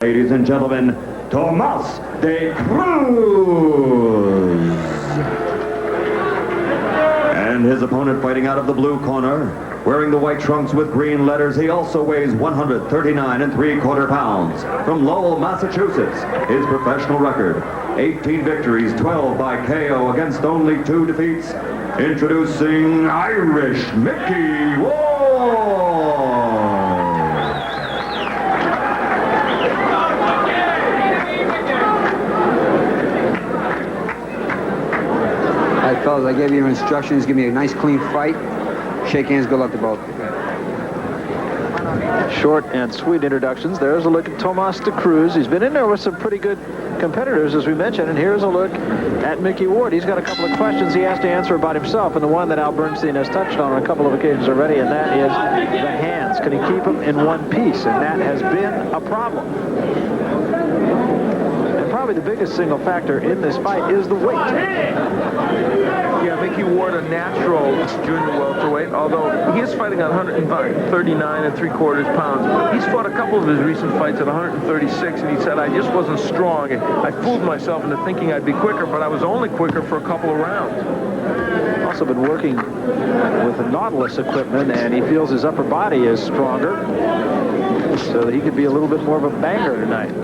Ladies and gentlemen, Tomas de Cruz. And his opponent fighting out of the blue corner, wearing the white trunks with green letters, he also weighs 139 3/4 pounds. From Lowell, Massachusetts, his professional record, 18 victories, 12 by KO against only 2 defeats. Introducing Irish Mickey Ward. All right, fellas, I gave you your instructions. Give me a nice, clean fight. Shake hands. Good luck to both. Short and sweet introductions. There's a look at Tomas de Cruz. He's been in there with some pretty good competitors, as we mentioned, and here's a look at Mickey Ward. He's got a couple of questions he has to answer about himself, and the one that Al Bernstein has touched on a couple of occasions already, and that is the hands. Can he keep them in one piece? And that has been a problem. And probably the biggest single factor in this fight is the weight. Yeah, Mickey Ward, a natural junior welterweight, although he is fighting at 139 3/4 pounds. He's fought a couple of his recent fights at 136, and he said, I just wasn't strong. I fooled myself into thinking I'd be quicker, but I was only quicker for a couple of rounds. Also been working with the Nautilus equipment, and he feels his upper body is stronger, so that he could be a little bit more of a banger tonight.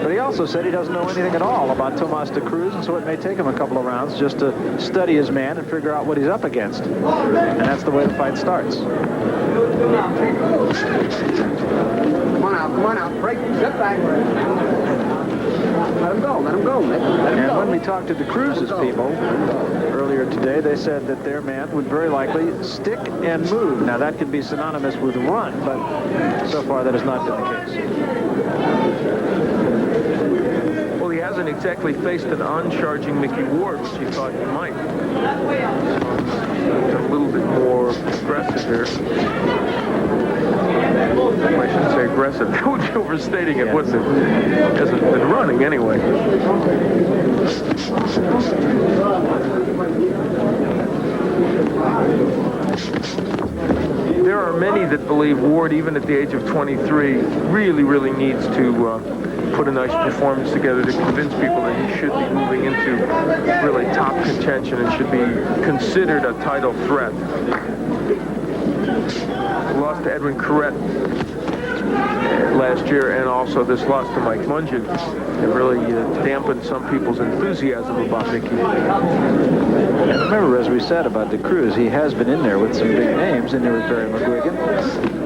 But he also said he doesn't know anything at all about Tomas de Cruz, and so it may take him a couple of rounds just to study his man and figure out what he's up against. And that's the way the fight starts. Come on out. Break, step back. Let him go, Let him go. And when we talked to de Cruz's people earlier today, they said that their man would very likely stick and move. Now, that could be synonymous with run, but so far that has not been the case. Well, he hasn't exactly faced an uncharging Mickey Ward, which he thought he might. A little bit more aggressive here. I shouldn't say aggressive. That would be overstating it, wouldn't it? He hasn't been running anyway. There are many that believe Ward, even at the age of 23, really needs to put a nice performance together to convince people that he should be moving into really top contention and should be considered a title threat. Lost to Edwin Corrette last year, and also this loss to Mike Mungian. It really dampened some people's enthusiasm about Mickey. And remember, as we said about de Cruz, he has been in there with some big names, in there with Barry McGuigan,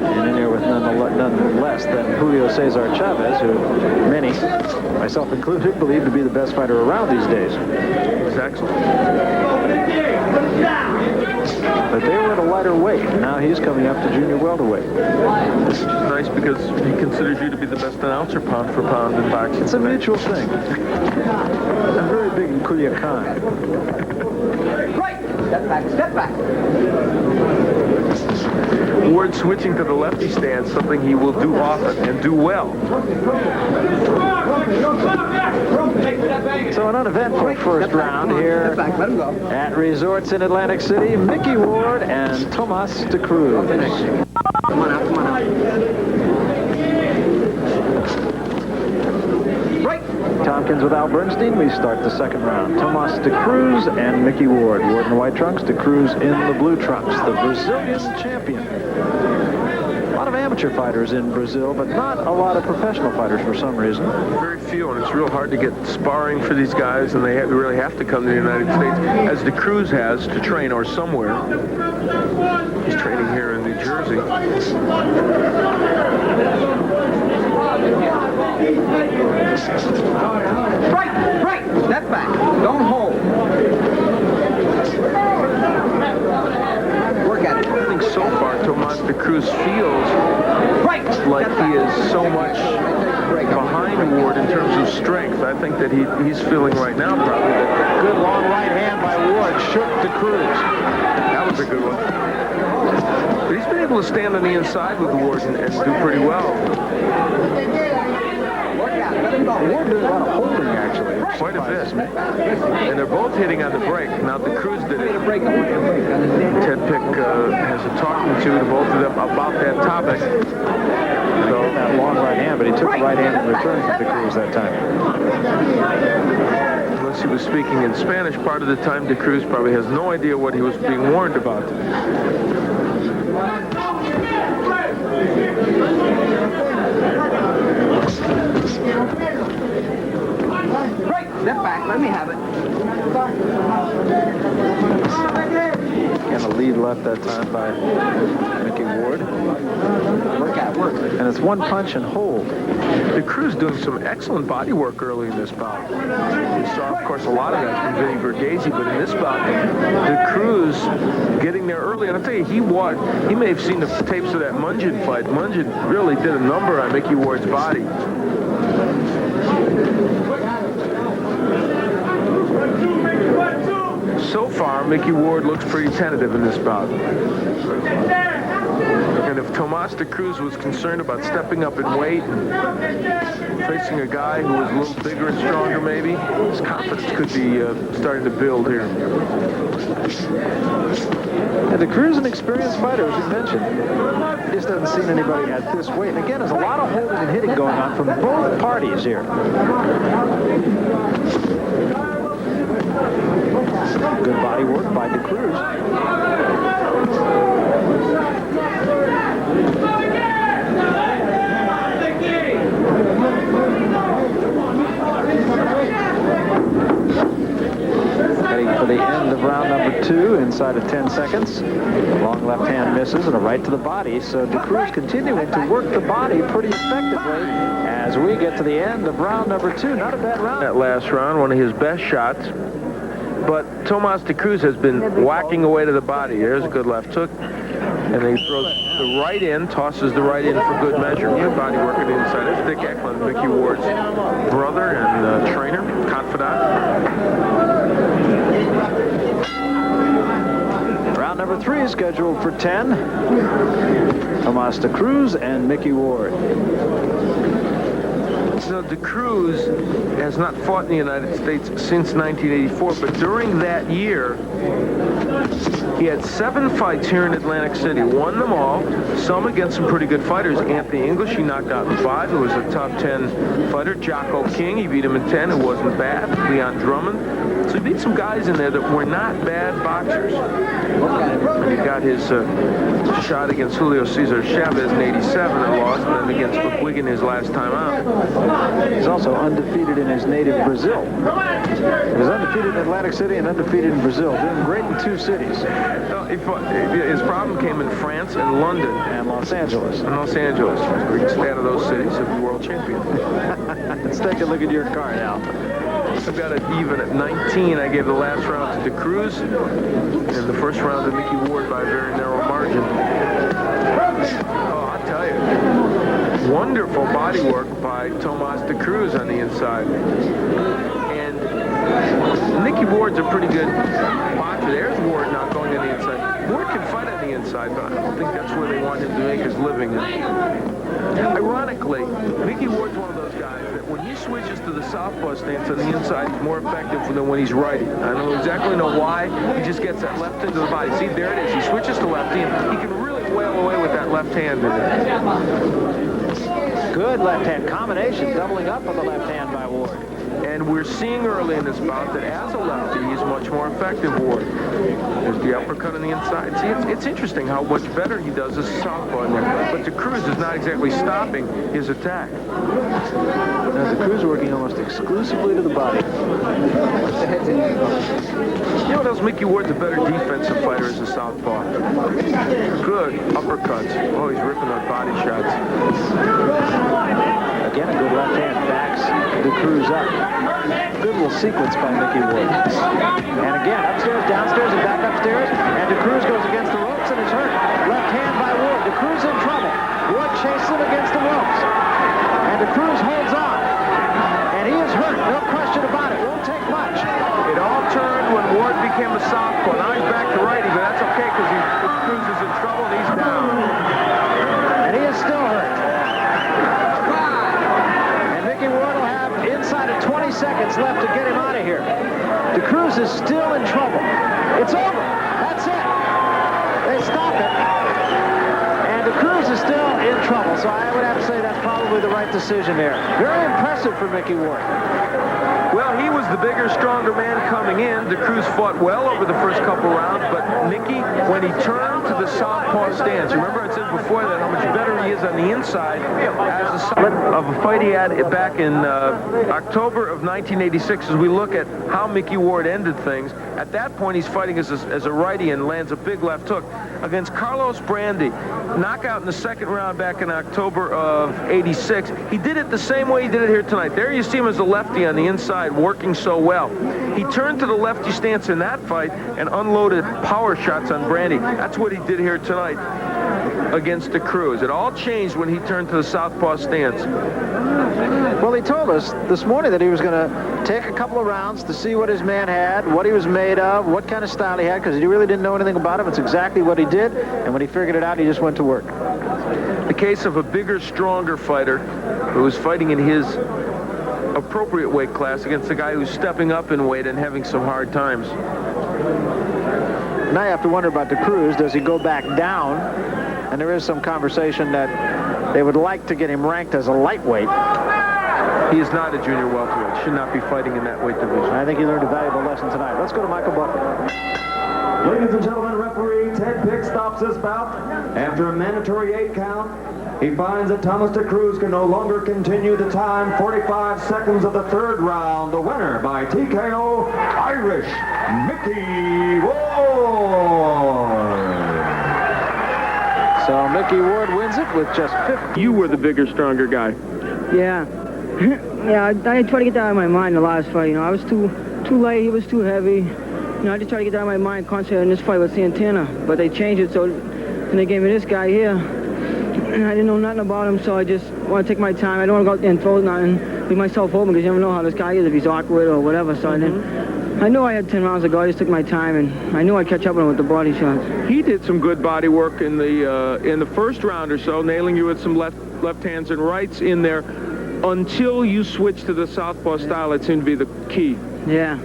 and in there with none less than Julio Cesar Chavez, who many, myself included, believe to be the best fighter around these days. He's excellent. But they were at a lighter weight. Now he's coming up to junior welterweight. Which is nice because he considers you to be the best announcer pound for pound in boxing. It's a mutual thing. I'm very big in Culiacan. Right. Step back. Ward switching to the lefty stance, something he will do often and do well. So an uneventful first round here at Resorts in Atlantic City. Mickey Ward and Tomas de Cruz. Come on out. Tompkins with Al Bernstein. We start the second round. Tomas de Cruz and Mickey Ward. Ward in the white trunks, de Cruz in the blue trunks. The Brazilian champion. A lot of amateur fighters in Brazil, but not a lot of professional fighters for some reason. Very few, and it's real hard to get sparring for these guys, and they really have to come to the United States, as de Cruz has, to train or somewhere. He's training here in New Jersey. Right. Step back. Don't hold. Work at it. I think so far Tomas de Cruz feels like he is so much behind Ward in terms of strength. I think that he's feeling right now probably that. Good long right hand by Ward. Shook de Cruz. That was a good one. But he's been able to stand on the inside with Ward and do pretty well. Work at Ward doing a lot of holding, actually. Quite a bit. And they're both hitting on the break. Now, the Cruz did it. Ted Pick has a talking to both of them about that topic. So that long right hand, but he took the right hand in return from De Cruz that time. Unless he was speaking in Spanish, part of the time De Cruz probably has no idea what he was being warned about. Step back. Let me have it. And a lead left that time by Mickey Ward. Work. And it's one punch and hold. De Cruz doing some excellent body work early in this bout. We saw, of course, a lot of that from Vinny Verghese, but in this bout, De Cruz getting there early. And I'll tell you, he may have seen the tapes of that Mungin fight. Mungin really did a number on Mickey Ward's body. So far, Mickey Ward looks pretty tentative in this bout. And if Tomas De Cruz was concerned about stepping up in weight and facing a guy who was a little bigger and stronger, maybe, his confidence could be starting to build here. And De Cruz is an experienced fighter, as you mentioned. He just hasn't seen anybody at this weight. And again, there's a lot of holding and hitting going on from both parties here. Good body work by De Cruz. Heading for the end of round number 2 inside of 10 seconds. The long left hand misses and a right to the body. So De Cruz continuing to work the body pretty effectively as we get to the end of round number 2. Not a bad round. That last round, one of his best shots. But Tomas De Cruz has been whacking away to the body. There's a good left hook. And he throws the right in, tosses the right in for good measure. Good body work on the inside. There's Dick Eklund, Mickey Ward's brother and trainer, confidant. Round number 3 is scheduled for 10. Tomas De Cruz and Mickey Ward. So De Cruz has not fought in the United States since 1984, but during that year, he had 7 fights here in Atlantic City, won them all, some against some pretty good fighters. Anthony English, he knocked out in 5, who was a top 10 fighter. Jocko King, he beat him in 10, who wasn't bad. Leon Drummond. So he beat some guys in there that were not bad boxers. And he got his shot against Julio Cesar Chavez in 87 and lost, and then against McGuigan his last time out. He's also undefeated in his native Brazil. He was undefeated in Atlantic City and undefeated in Brazil, doing great in 2 cities. His problem came in France and London. And Los Angeles. And Los Angeles. Where each out of those cities he'll be world champion. Let's take a look at your card now. I've got it even at 19. I gave the last round to De Cruz, and the first round to Mickey Ward by a very narrow margin. Oh, I'll tell you. Wonderful body work by Tomas De Cruz on the inside. And Mickey Ward's a pretty good boxer. There's Ward not going on the inside. Ward can fight on the inside, but I don't think that's where they want him to make his living. Ironically, Mickey Ward's one of those guys that when he switches to the southpaw stance on the inside, he's more effective than when he's righty. I don't exactly know why. He just gets that left into the body. See, there it is. He switches to lefty, and he can really wail away with that left hand in there. Good left hand combination, doubling up on the left hand by Ward. And we're seeing early in this bout that as a lefty, he's much more effective, Ward. There's the uppercut on the inside. See, it's interesting how much better he does as a southpaw in there. But De Cruz is not exactly stopping his attack. Now De Cruz working almost exclusively to the body. You know what else? Mickey Ward's a better defensive fighter as a southpaw. Good uppercuts. Oh, he's ripping those body shots. Again, a good left hand backs De Cruz up. Good little sequence by Mickey Ward. And again, upstairs, downstairs, and back upstairs. And De Cruz goes against the ropes and is hurt. Left hand by Ward. De Cruz in trouble. Ward chases him against the ropes. And De Cruz holds on. And he is hurt. No question about it. Won't take much. It all turned when Ward became a southpaw. Now he's back to righty, but that's okay because De Cruz is in trouble and he's down. And he is still hurt. And Mickey Ward will have seconds left to get him out of here. DeCruz is still in trouble. It's over. That's it. They stop it. And DeCruz is still in trouble. So I would have to say that's probably the right decision there. Very impressive for Mickey Ward. Well, he was the bigger, stronger man coming in. DeCruz fought well over the first couple rounds, but Mickey, when he turned to the southpaw stance, remember I said before that how much better he is on the inside as a split of a fight he had back in October of 1986. As we look at how Mickey Ward ended things, at that point he's fighting as a righty and lands a big left hook against Carlos Brandy. Knockout in the second round back in October of 86. He did it the same way he did it here tonight. There you see him as a lefty on the inside, working so well. He turned to the lefty stance in that fight and unloaded power shots on Brandy. That's what he did here tonight against DeCruz. It all changed when he turned to the southpaw stance. Well, he told us this morning that he was going to take a couple of rounds to see what his man had, what he was made of, what kind of style he had, because he really didn't know anything about him. It's exactly what he did, and when he figured it out, he just went to work. The case of a bigger, stronger fighter who was fighting in his appropriate weight class against a guy who's stepping up in weight and having some hard times. Now you have to wonder about DeCruz. Does he go back down? And there is some conversation that they would like to get him ranked as a lightweight. He is not a junior welterweight. Should not be fighting in that weight division. I think he learned a valuable lesson tonight. Let's go to Michael Buffer. Ladies and gentlemen, referee Ted Pick stops this bout. After a mandatory 8 count, he finds that Thomas DeCruz can no longer continue the time. 45 seconds of the third round. The winner by TKO, Irish Mickey Ward. So Mickey Ward wins it with just 50. You were the bigger, stronger guy. Yeah. Yeah, I tried to get that out of my mind the last fight. You know, I was too light, he was too heavy. You know, I just tried to get that out of my mind, concentrate on this fight with Santana. But they changed it, so and they gave me this guy here. And I didn't know nothing about him, so I just want to take my time. I don't want to go out there and throw nothing, leave myself open, because you never know how this guy is, if he's awkward or whatever. So I knew I had 10 rounds to go. I just took my time, and I knew I'd catch up with him with the body shots. He did some good body work in the first round or so, nailing you with some left hands and rights in there until you switched to the southpaw style. It seemed to be the key. Yeah.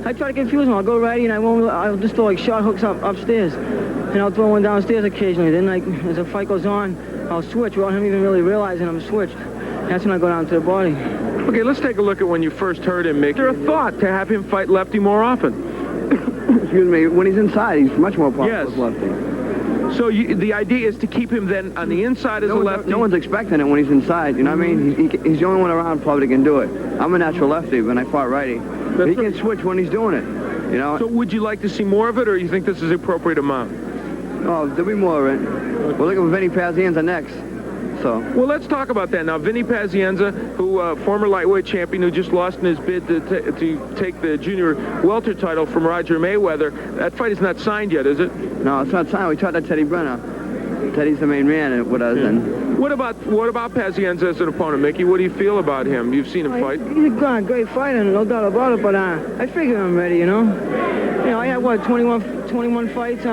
I try to confuse him. I'll go righty, and I'll just throw like short hooks upstairs, and I'll throw one downstairs occasionally. Then, like, as the fight goes on, I'll switch without him even really realizing I'm switched. That's when I go down to the body. Okay, let's take a look at when you first heard him, Mick. Is there a thought to have him fight lefty more often? Excuse me, when he's inside, he's much more powerful Yes. as lefty. So the idea is to keep him then on the inside as a lefty? No one's expecting it when he's inside, you know what I mean? He's the only one around probably that can do it. I'm a natural lefty when I fought righty. But he can switch when he's doing it, you know? So would you like to see more of it, or you think this is the appropriate amount? Oh, there'll be more of it. We're looking for Vinny Pazienza next. So. Well, let's talk about that now. Vinny Pazienza, who former lightweight champion, who just lost in his bid to take the junior welter title from Roger Mayweather. That fight is not signed yet, is it? No, it's not signed. We talked to Teddy Brenner. Teddy's the main man with us. Yeah. And What about Pazienza as an opponent, Mickey? What do you feel about him? You've seen him fight. He's a great fighter, no doubt about it, but I figure I'm ready, you know? You know, I have, what, 21 fights?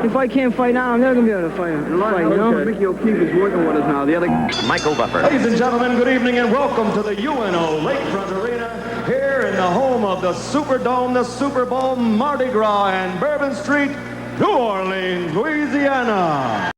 If I can't fight now, I'm never going to be able to fight, you know? Mickey O'Keefe is working with us now. The other Michael Buffer. Ladies and gentlemen, good evening and welcome to the UNO Lakefront Arena here in the home of the Superdome, the Super Bowl, Mardi Gras, and Bourbon Street, New Orleans, Louisiana.